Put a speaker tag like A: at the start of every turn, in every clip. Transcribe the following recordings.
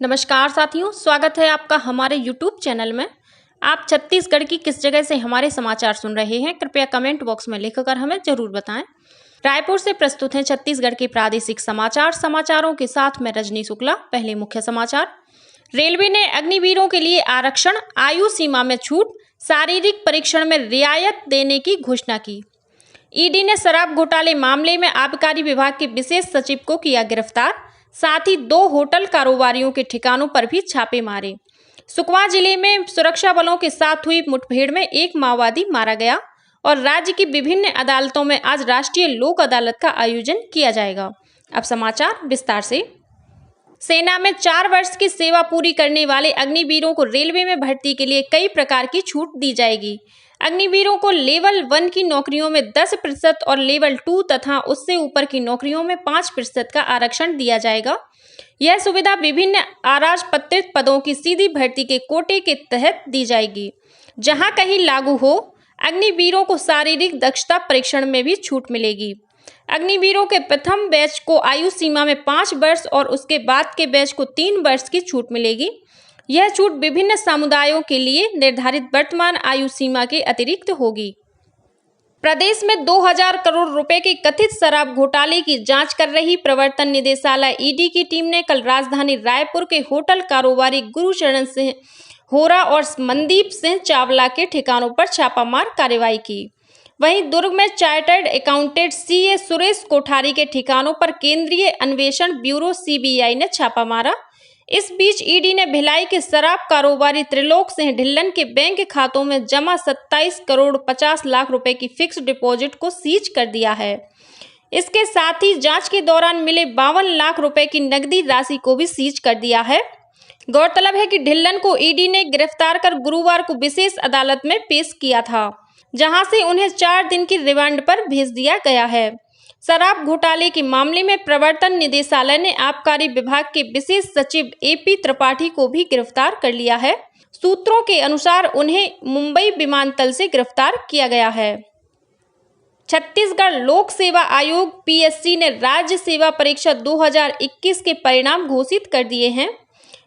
A: नमस्कार साथियों, स्वागत है आपका हमारे YouTube चैनल में। आप छत्तीसगढ़ की किस जगह से हमारे समाचार सुन रहे हैं, कृपया कमेंट बॉक्स में लिखकर हमें जरूर बताएं। रायपुर से प्रस्तुत हैं छत्तीसगढ़ के प्रादेशिक समाचार। समाचारों के साथ मैं रजनी शुक्ला। पहले मुख्य समाचार। रेलवे ने अग्निवीरों के लिए आरक्षण, आयु सीमा में छूट, शारीरिक परीक्षण में रियायत देने की घोषणा की। ईडी ने शराब घोटाले मामले में आबकारी विभाग के विशेष सचिव को किया गिरफ्तार। साथ ही 2 होटल कारोबारियों के ठिकानों पर भी छापे मारे। सुकमा जिले में सुरक्षा बलों के साथ हुई मुठभेड़ में एक माओवादी मारा गया। और राज्य की विभिन्न अदालतों में आज राष्ट्रीय लोक अदालत का आयोजन किया जाएगा। अब समाचार विस्तार से। सेना में 4 वर्ष की सेवा पूरी करने वाले अग्निवीरों को रेलवे में भर्ती के लिए कई प्रकार की छूट दी जाएगी। अग्निवीरों को लेवल 1 की नौकरियों में 10% और लेवल 2 तथा उससे ऊपर की नौकरियों में 5% का आरक्षण दिया जाएगा। यह सुविधा विभिन्न अराजपत्रित पदों की सीधी भर्ती के कोटे के तहत दी जाएगी। जहां कहीं लागू हो, अग्निवीरों को शारीरिक दक्षता परीक्षण में भी छूट मिलेगी। अग्निवीरों के प्रथम बैच को आयु सीमा में 5 वर्ष और उसके बाद के बैच को 3 वर्ष की छूट मिलेगी। यह छूट विभिन्न समुदायों के लिए निर्धारित वर्तमान आयु सीमा के अतिरिक्त होगी। प्रदेश में 2000 करोड़ रुपए के कथित शराब घोटाले की जांच कर रही प्रवर्तन निदेशालय ईडी की टीम ने कल राजधानी रायपुर के होटल कारोबारी गुरुचरण सिंह होरा और मनदीप सिंह चावला के ठिकानों पर छापामार कार्रवाई की। वहीं दुर्ग में chartered accountant CA Suresh Kothari के ठिकानों पर केंद्रीय अन्वेषण ब्यूरो सीबीआई ने छापा मारा। इस बीच ईडी ने भिलाई के शराब कारोबारी त्रिलोक सिंह ढिल्लन के बैंक खातों में जमा 27 करोड़ 50 लाख रुपए की फिक्स डिपॉजिट को सीज कर दिया है। इसके साथ ही जांच के दौरान मिले 52 लाख रुपए की नकदी राशि को भी सीज कर दिया है। गौरतलब है कि ढिल्लन को ईडी ने गिरफ्तार कर गुरुवार को विशेष अदालत में पेश किया था, जहां से उन्हें 4 दिन की रिमांड पर भेज दिया गया है। शराब घोटाले के मामले में प्रवर्तन निदेशालय ने आबकारी विभाग के विशेष सचिव एपी त्रिपाठी को भी गिरफ्तार कर लिया है। सूत्रों के अनुसार उन्हें मुंबई विमानतल से गिरफ्तार किया गया है। छत्तीसगढ़ लोक सेवा आयोग पीएससी ने राज्य सेवा परीक्षा 2021 के परिणाम घोषित कर दिए हैं।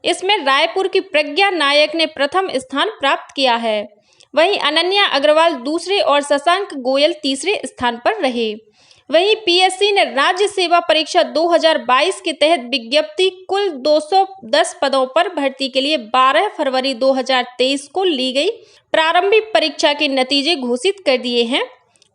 A: इसमें रायपुर की प्रज्ञा नायक ने प्रथम स्थान प्राप्त किया है। वहीं अनन्या अग्रवाल दूसरे और शशांक गोयल तीसरे स्थान पर रहे। वहीं पीएससी ने राज्य सेवा परीक्षा 2022 के तहत विज्ञप्ति कुल 210 पदों पर भर्ती के लिए 12 फरवरी 2023 को ली गई प्रारंभिक परीक्षा के नतीजे घोषित कर दिए हैं।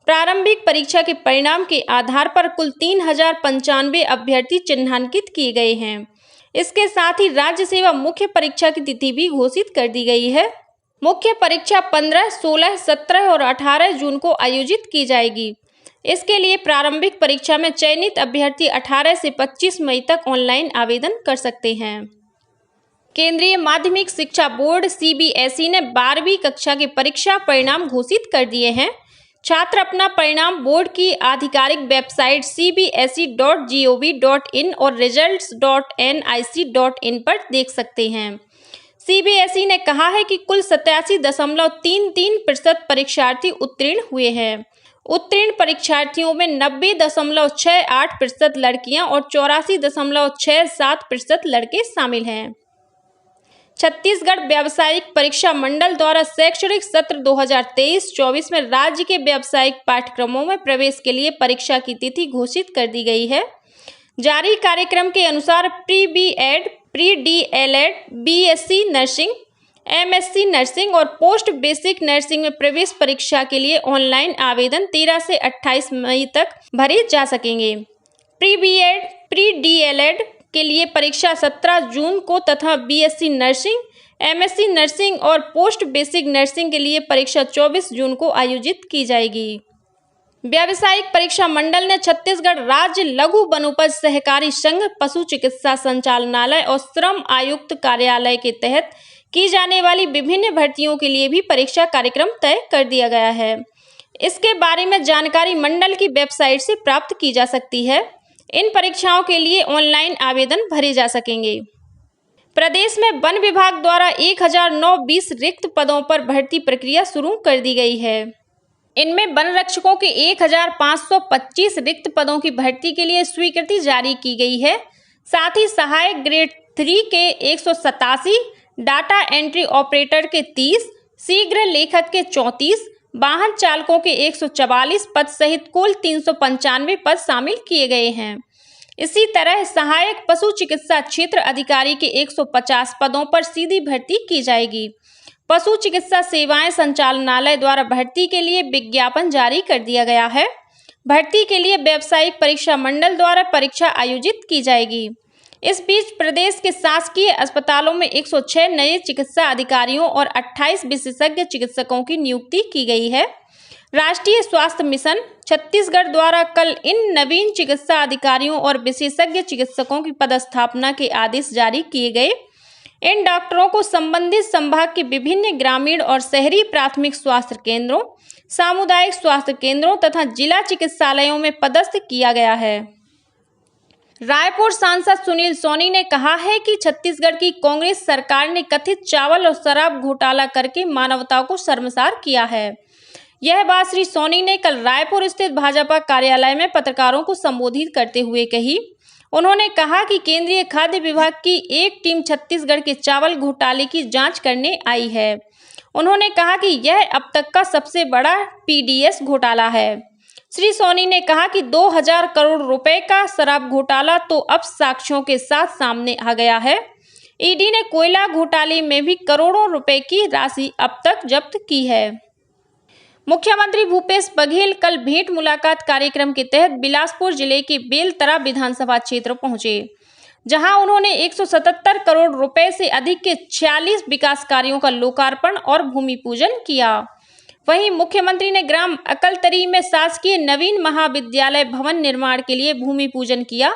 A: प्रारंभिक परीक्षा के परिणाम के आधार पर कुल 3095 अभ्यर्थी चिन्हांकित किए गए हैं। इसके साथ ही राज्य सेवा मुख्य परीक्षा की तिथि भी घोषित कर दी गई है। मुख्य परीक्षा 15, 16, 17 और 18 जून को आयोजित की जाएगी। इसके लिए प्रारंभिक परीक्षा में चयनित अभ्यर्थी 18 से 25 मई तक ऑनलाइन आवेदन कर सकते हैं। केंद्रीय माध्यमिक शिक्षा बोर्ड सीबीएसई ने 12वीं कक्षा के परीक्षा परिणाम घोषित कर दिए हैं। छात्र अपना परिणाम बोर्ड की आधिकारिक वेबसाइट cbse.gov.in और results.nic.in पर देख सकते हैं। सीबीएसई ने कहा है कि कुल 87.33% परीक्षार्थी उत्तीर्ण हुए हैं। उत्तीर्ण परीक्षार्थियों में 90.68% लड़कियां और 84.67% लड़के शामिल हैं। छत्तीसगढ़ व्यावसायिक परीक्षा मंडल द्वारा शैक्षणिक सत्र 2023-24 में राज्य के व्यावसायिक पाठ्यक्रमों में प्रवेश के लिए परीक्षा की तिथि घोषित कर दी गई है। जारी कार्यक्रम के अनुसार pre BEd, pre DElEd, BSc nursing, MSc nursing और पोस्ट बेसिक नर्सिंग में प्रवेश परीक्षा के लिए ऑनलाइन आवेदन 13 से 28 मई तक भरे जा सकेंगे। प्री बीएड, प्री डीएलएड के लिए परीक्षा 17 जून को तथा बीएससी नर्सिंग, एमएससी नर्सिंग और पोस्ट बेसिक नर्सिंग के लिए परीक्षा 24 जून को आयोजित की जाएगी। व्यावसायिक परीक्षा मंडल ने छत्तीसगढ़ राज्य लघु वनोपज सहकारी संघ, पशु चिकित्सा संचालनालय और श्रम आयुक्त कार्यालय के तहत की जाने वाली विभिन्न भर्तियों के लिए भी परीक्षा कार्यक्रम तय कर दिया गया है। इसके बारे में जानकारी मंडल की वेबसाइट से प्राप्त की जा सकती है। इन परीक्षाओं के लिए ऑनलाइन आवेदन भरे जा सकेंगे। प्रदेश में वन विभाग द्वारा 1009 रिक्त पदों पर भर्ती प्रक्रिया शुरू कर दी गई है। इनमें वन रक्षकों के 1525 रिक्त पदों की भर्ती के लिए स्वीकृति जारी की गई है। साथ ही सहायक ग्रेड 3 के 187, डाटा एंट्री ऑपरेटर के 30, शीघ्र लेखक के 34, वाहन चालकों के 144 पद सहित कुल 395 पद शामिल किए गए हैं। इसी तरह सहायक पशु चिकित्सा क्षेत्र अधिकारी के 150 पदों पर सीधी भर्ती की जाएगी। पशु चिकित्सा सेवाएं संचालनालय द्वारा भर्ती के लिए विज्ञापन जारी कर दिया गया है। भर्ती के लिए व्यावसायिक परीक्षा मंडल द्वारा परीक्षा आयोजित की जाएगी। इस बीच प्रदेश के शासकीय अस्पतालों में 106 नए चिकित्सा अधिकारियों और 28 विशेषज्ञ चिकित्सकों की नियुक्ति की गई है। राष्ट्रीय स्वास्थ्य मिशन छत्तीसगढ़ द्वारा कल इन नवीन चिकित्सा अधिकारियों और विशेषज्ञ चिकित्सकों की पदस्थापना के आदेश जारी किए गए। इन डॉक्टरों को संबंधित संभाग के विभिन्न ग्रामीण और शहरी प्राथमिक स्वास्थ्य केंद्रों, सामुदायिक स्वास्थ्य केंद्रों तथा जिला चिकित्सालयों में पदस्थ किया गया है। रायपुर सांसद सुनील सोनी ने कहा है कि छत्तीसगढ़ की कांग्रेस सरकार ने कथित चावल और शराब घोटाला करके मानवता को शर्मसार किया है। यह बात श्री सोनी ने कल रायपुर स्थित भाजपा कार्यालय में पत्रकारों को संबोधित करते हुए कही। उन्होंने कहा कि केंद्रीय खाद्य विभाग की एक टीम छत्तीसगढ़ के चावल घोटाले की जांच करने आई है। उन्होंने कहा कि यह अब तक का सबसे बड़ा पीडीएस घोटाला है। श्री सोनी ने कहा कि 2000 करोड़ रुपए का शराब घोटाला तो अब साक्ष्यों के साथ सामने आ गया है। ईडी ने कोयला घोटाले में भी करोड़ों रुपए की राशि अब तक जब्त की है। मुख्यमंत्री भूपेश बघेल कल भेंट मुलाकात कार्यक्रम के तहत बिलासपुर जिले के बेलतरा विधानसभा क्षेत्र पहुंचे, जहां उन्होंने 177 करोड़ रुपए से अधिक के 46 विकास कार्यों का लोकार्पण और भूमि पूजन किया। वहीं मुख्यमंत्री ने ग्राम अकलतरी में शासकीय नवीन महाविद्यालय भवन निर्माण के लिए भूमि पूजन किया।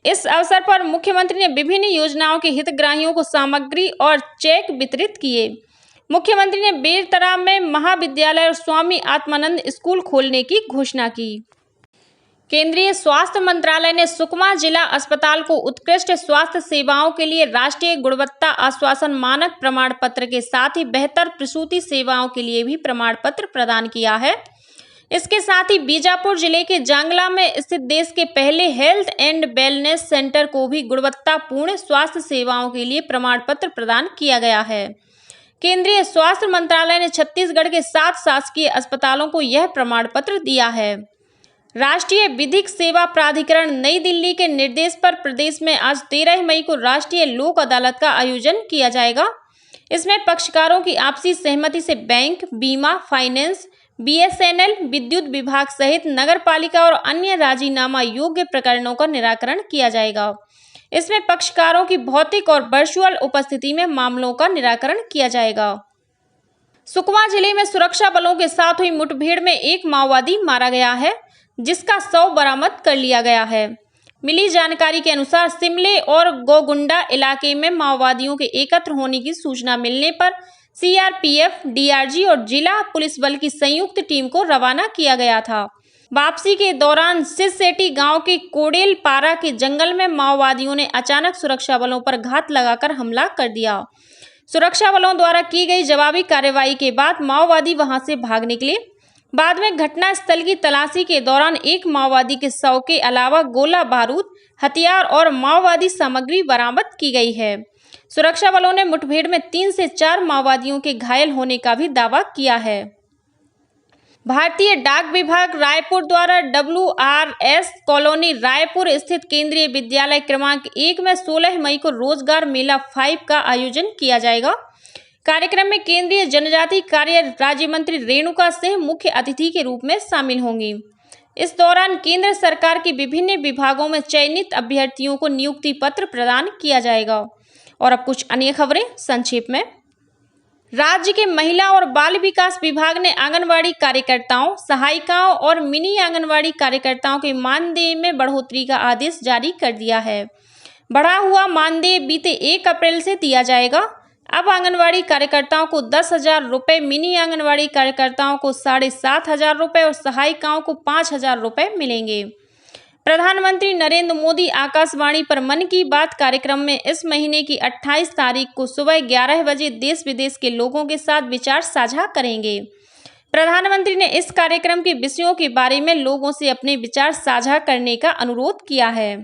A: इस अवसर पर मुख्यमंत्री ने विभिन्न योजनाओं के हितग्राहियों को सामग्री और चेक वितरित किए। मुख्यमंत्री ने बेलतरा में महाविद्यालय और स्वामी आत्मानंद स्कूल खोलने की घोषणा की। केंद्रीय स्वास्थ्य मंत्रालय ने सुकमा जिला अस्पताल को उत्कृष्ट स्वास्थ्य सेवाओं के लिए राष्ट्रीय गुणवत्ता आश्वासन मानक प्रमाण पत्र के साथ ही बेहतर प्रसूति सेवाओं के लिए भी प्रमाण पत्र प्रदान किया है। इसके साथ ही बीजापुर जिले के जांगला में स्थित देश के पहले हेल्थ एंड वेलनेस सेंटर को भी गुणवत्तापूर्ण स्वास्थ्य सेवाओं के लिए प्रमाण पत्र प्रदान किया गया है। केंद्रीय स्वास्थ्य मंत्रालय ने छत्तीसगढ़ के 7 शासकीय अस्पतालों को यह प्रमाण पत्र दिया है। राष्ट्रीय विधिक सेवा प्राधिकरण नई दिल्ली के निर्देश पर प्रदेश में आज 13 मई को राष्ट्रीय लोक अदालत का आयोजन किया जाएगा। इसमें पक्षकारों की आपसी सहमति से बैंक, बीमा, फाइनेंस, बीएसएनएल, विद्युत विभाग सहित नगरपालिका और अन्य राजीनामा योग्य प्रकरणों का निराकरण किया जाएगा। इसमें पक्षकारों की भौतिक और वर्चुअल उपस्थिति में मामलों का निराकरण किया जाएगा। सुकमा जिले में सुरक्षा बलों के साथ हुई मुठभेड़ में एक माओवादी मारा गया है, जिसका शव बरामद कर लिया गया है। मिली जानकारी के अनुसार सिमले और गोगुंडा इलाके में माओवादियों के एकत्र होने की सूचना मिलने पर सीआरपीएफ, डीआरजी और जिला पुलिस बल की संयुक्त टीम को रवाना किया गया था। वापसी के दौरान सिरसेटी गांव के कोडेल पारा के जंगल में माओवादियों ने अचानक सुरक्षा बलों पर घात लगाकर हमला कर दिया। सुरक्षा बलों द्वारा की गई जवाबी कार्रवाई के बाद माओवादी वहां से भाग निकले। बाद में घटनास्थल की तलाशी के दौरान एक माओवादी के शव के अलावा गोला बारूद, हथियार और माओवादी सामग्री बरामद की गई है। सुरक्षा बलों ने मुठभेड़ में 3 से 4 माओवादियों के घायल होने का भी दावा किया है। भारतीय डाक विभाग रायपुर द्वारा WRS कॉलोनी रायपुर स्थित केंद्रीय विद्यालय क्रमांक 1 में 16 मई को रोजगार मेला 5 का आयोजन किया जाएगा। कार्यक्रम में केंद्रीय जनजाति कार्य राज्य मंत्री रेणुका सिंह मुख्य अतिथि के रूप में शामिल होंगी। इस दौरान केंद्र सरकार के विभिन्न विभागों में चयनित अभ्यर्थियों को नियुक्ति पत्र प्रदान किया जाएगा। और अब कुछ अन्य खबरें संक्षेप में। राज्य के महिला और बाल विकास विभाग ने आंगनवाड़ी कार्यकर्ताओं, सहायिकाओं और मिनी आंगनवाड़ी कार्यकर्ताओं के मानदेय में बढ़ोतरी का आदेश जारी कर दिया है। बढ़ा हुआ मानदेय बीते 1 अप्रैल से दिया जाएगा। अब आंगनवाड़ी कार्यकर्ताओं को 10,000 रुपये, मिनी आंगनवाड़ी कार्यकर्ताओं को 7,500 रुपये और सहायिकाओं को 5,000 रुपये मिलेंगे। प्रधानमंत्री नरेंद्र मोदी आकाशवाणी पर मन की बात कार्यक्रम में इस महीने की 28 तारीख को सुबह 11 बजे देश विदेश के लोगों के साथ विचार साझा करेंगे। प्रधानमंत्री ने इस कार्यक्रम के विषयों के बारे में लोगों से अपने विचार साझा करने का अनुरोध किया है।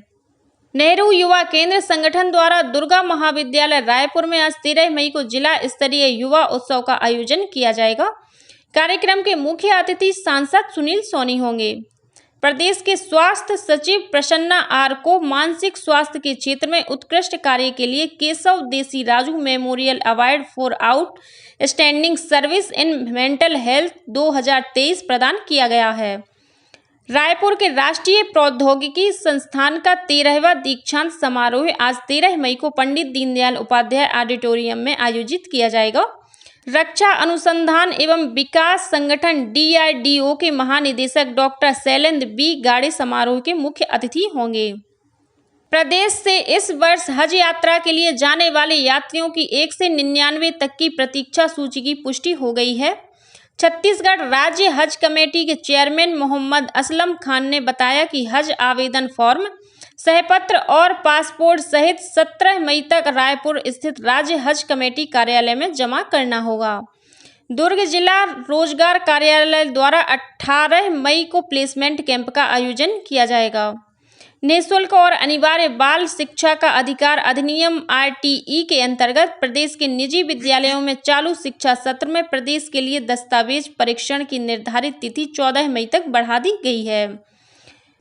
A: नेहरू युवा केंद्र संगठन द्वारा दुर्गा महाविद्यालय रायपुर में आज 13 मई को जिला स्तरीय युवा उत्सव का आयोजन किया जाएगा। कार्यक्रम के मुख्य अतिथि सांसद सुनील सोनी होंगे। प्रदेश के स्वास्थ्य सचिव प्रसन्ना आर को मानसिक स्वास्थ्य के क्षेत्र में उत्कृष्ट कार्य के लिए केशव देसी Raju memorial award for outstanding service in mental health 2023 प्रदान किया गया है। रायपुर के राष्ट्रीय प्रौद्योगिकी संस्थान का 13वां दीक्षांत समारोह आज 13 मई को पंडित दीनदयाल उपाध्याय ऑडिटोरियम में आयोजित किया जाएगा। रक्षा अनुसंधान एवं विकास संगठन DRDO के महानिदेशक डॉक्टर शैलेंद्र बी गाड़े समारोह के मुख्य अतिथि होंगे। प्रदेश से इस वर्ष हज यात्रा के लिए जाने वाले यात्रियों की 1 से 99 तक की प्रतीक्षा सूची की पुष्टि हो गई है। छत्तीसगढ़ राज्य हज कमेटी के चेयरमैन मोहम्मद असलम खान ने बताया कि हज आवेदन फॉर्म, सहपत्र और पासपोर्ट सहित 17 मई तक रायपुर स्थित राज्य हज कमेटी कार्यालय में जमा करना होगा। दुर्ग जिला रोजगार कार्यालय द्वारा 18 मई को प्लेसमेंट कैंप का आयोजन किया जाएगा। निःशुल्क और अनिवार्य बाल शिक्षा का अधिकार अधिनियम RTE के अंतर्गत प्रदेश के निजी विद्यालयों में चालू शिक्षा सत्र में प्रदेश के लिए दस्तावेज परीक्षण की निर्धारित तिथि 14 मई तक बढ़ा दी गई है।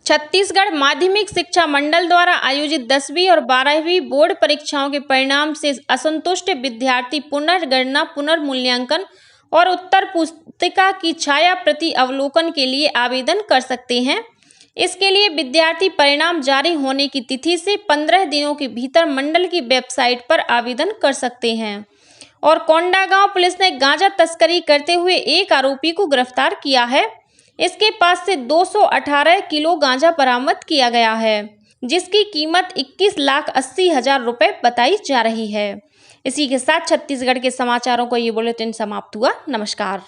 A: छत्तीसगढ़ माध्यमिक शिक्षा मंडल द्वारा आयोजित 10वीं और 12वीं बोर्ड परीक्षाओं के परिणाम से असंतुष्ट विद्यार्थी पुनर्गणना, पुनर्मूल्यांकन और उत्तर पुस्तिका की छाया प्रति अवलोकन के लिए आवेदन कर सकते हैं। इसके लिए विद्यार्थी परिणाम जारी होने की तिथि से 15 दिनों के भीतर मंडल की वेबसाइट पर आवेदन कर सकते हैं। और कोंडागांव पुलिस ने गांजा तस्करी करते हुए एक आरोपी को गिरफ्तार किया है। इसके पास से 218 किलो गांजा बरामद किया गया है, जिसकी कीमत 21,80,000 रुपये बताई जा रही है। इसी के साथ छत्तीसगढ़ के समाचारों को ये बुलेटिन समाप्त हुआ। नमस्कार।